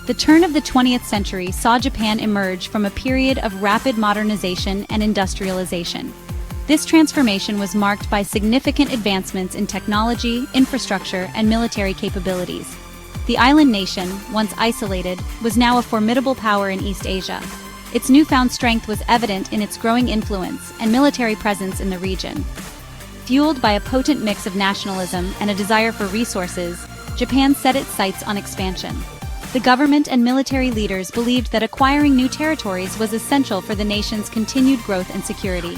The turn of the 20th century saw Japan emerge from a period of rapid modernization and industrialization. This transformation was marked by significant advancements in technology, infrastructure, and military capabilities. The island nation, once isolated, was now a formidable power in East Asia. Its newfound strength was evident in its growing influence and military presence in the region. Fueled by a potent mix of nationalism and a desire for resources, Japan set its sights on expansion. The government and military leaders believed that acquiring new territories was essential for the nation's continued growth and security.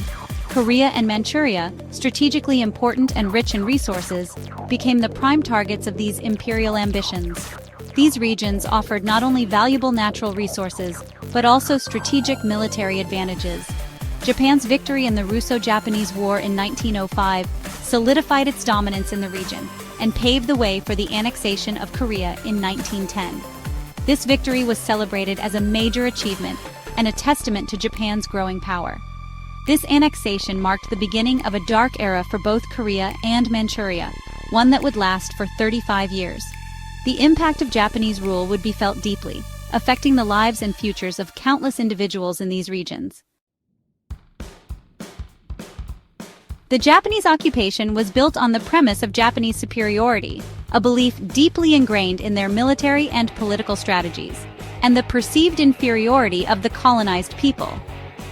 Korea and Manchuria, strategically important and rich in resources, became the prime targets of these imperial ambitions. These regions offered not only valuable natural resources, but also strategic military advantages. Japan's victory in the Russo-Japanese War in 1905 solidified its dominance in the region and paved the way for the annexation of Korea in 1910. This victory was celebrated as a major achievement and a testament to Japan's growing power. This annexation marked the beginning of a dark era for both Korea and Manchuria, one that would last for 35 years. The impact of Japanese rule would be felt deeply, affecting the lives and futures of countless individuals in these regions. The Japanese occupation was built on the premise of Japanese superiority, a belief deeply ingrained in their military and political strategies, and the perceived inferiority of the colonized people.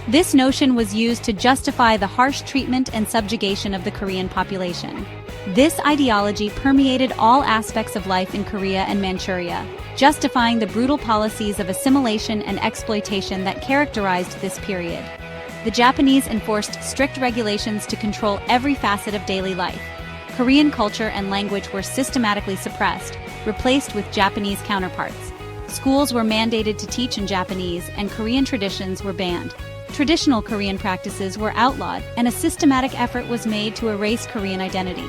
This notion was used to justify the harsh treatment and subjugation of the Korean population. This ideology permeated all aspects of life in Korea and Manchuria, justifying the brutal policies of assimilation and exploitation that characterized this period. The Japanese enforced strict regulations to control every facet of daily life. Korean culture and language were systematically suppressed, replaced with Japanese counterparts. Schools were mandated to teach in Japanese, and Korean traditions were banned. Traditional Korean practices were outlawed, and a systematic effort was made to erase Korean identity.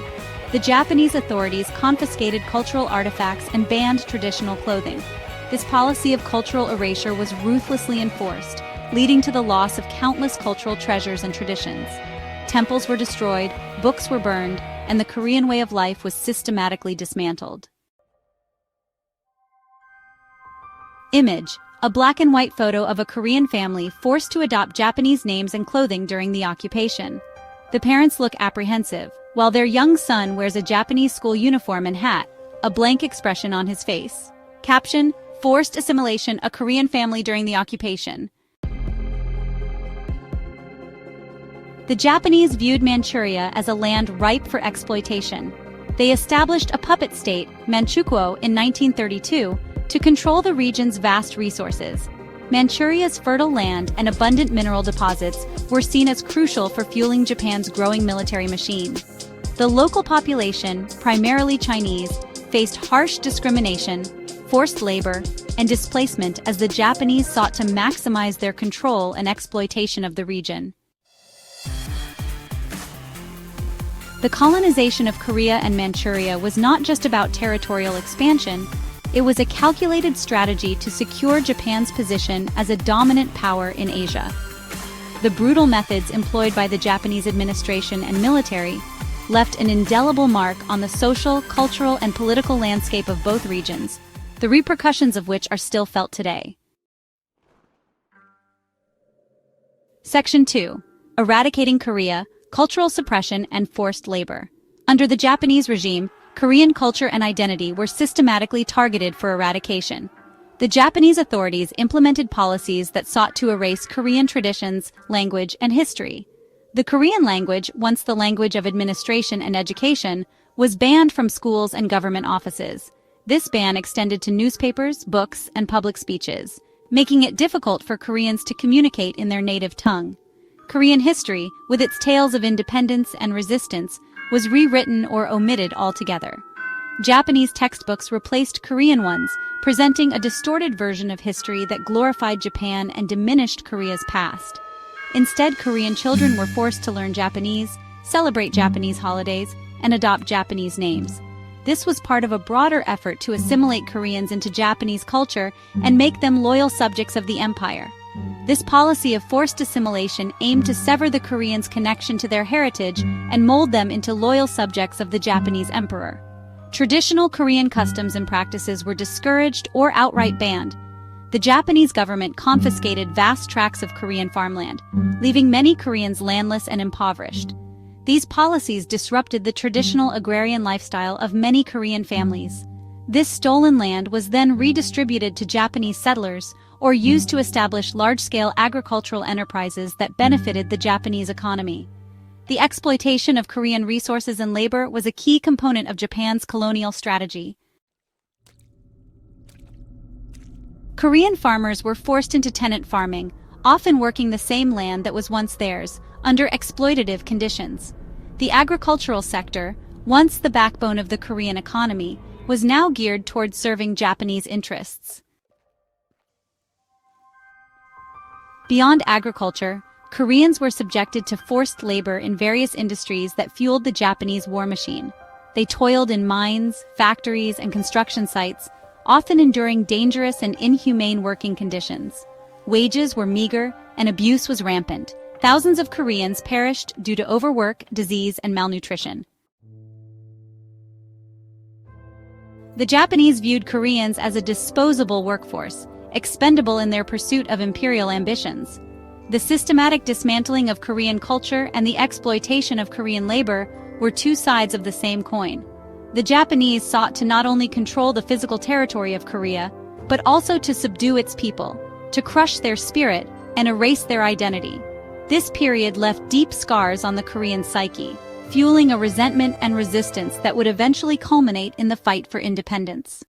The Japanese authorities confiscated cultural artifacts and banned traditional clothing. This policy of cultural erasure was ruthlessly enforced, leading to the loss of countless cultural treasures and traditions. Temples were destroyed, books were burned, and the Korean way of life was systematically dismantled. Image: a black and white photo of a Korean family forced to adopt Japanese names and clothing during the occupation. The parents look apprehensive, while their young son wears a Japanese school uniform and hat, a blank expression on his face. Caption: Forced assimilation, a Korean family during the occupation. The Japanese viewed Manchuria as a land ripe for exploitation. They established a puppet state, Manchukuo, in 1932, to control the region's vast resources. Manchuria's fertile land and abundant mineral deposits were seen as crucial for fueling Japan's growing military machine. The local population, primarily Chinese, faced harsh discrimination, forced labor, and displacement as the Japanese sought to maximize their control and exploitation of the region. The colonization of Korea and Manchuria was not just about territorial expansion, it was a calculated strategy to secure Japan's position as a dominant power in Asia. The brutal methods employed by the Japanese administration and military left an indelible mark on the social, cultural, and political landscape of both regions, the repercussions of which are still felt today. Section 2. Eradicating Korea, Cultural Suppression and Forced Labor. Under the Japanese regime, Korean culture and identity were systematically targeted for eradication. The Japanese authorities implemented policies that sought to erase Korean traditions, language, and history. The Korean language, once the language of administration and education, was banned from schools and government offices. This ban extended to newspapers, books, and public speeches, making it difficult for Koreans to communicate in their native tongue. Korean history, with its tales of independence and resistance, was rewritten or omitted altogether. Japanese textbooks replaced Korean ones, presenting a distorted version of history that glorified Japan and diminished Korea's past. Instead, Korean children were forced to learn Japanese, celebrate Japanese holidays, and adopt Japanese names. This was part of a broader effort to assimilate Koreans into Japanese culture and make them loyal subjects of the empire. This policy of forced assimilation aimed to sever the Koreans' connection to their heritage and mold them into loyal subjects of the Japanese emperor. Traditional Korean customs and practices were discouraged or outright banned. The Japanese government confiscated vast tracts of Korean farmland, leaving many Koreans landless and impoverished. These policies disrupted the traditional agrarian lifestyle of many Korean families. This stolen land was then redistributed to Japanese settlers or used to establish large-scale agricultural enterprises that benefited the Japanese economy. The exploitation of Korean resources and labor was a key component of Japan's colonial strategy. Korean farmers were forced into tenant farming, often working the same land that was once theirs, under exploitative conditions. The agricultural sector, once the backbone of the Korean economy, was now geared towards serving Japanese interests. Beyond agriculture, Koreans were subjected to forced labor in various industries that fueled the Japanese war machine. They toiled in mines, factories, and construction sites, often enduring dangerous and inhumane working conditions. Wages were meager, and abuse was rampant. Thousands of Koreans perished due to overwork, disease, and malnutrition. The Japanese viewed Koreans as a disposable workforce, expendable in their pursuit of imperial ambitions. The systematic dismantling of Korean culture and the exploitation of Korean labor were two sides of the same coin. The Japanese sought to not only control the physical territory of Korea, but also to subdue its people, to crush their spirit and erase their identity. This period left deep scars on the Korean psyche, fueling a resentment and resistance that would eventually culminate in the fight for independence.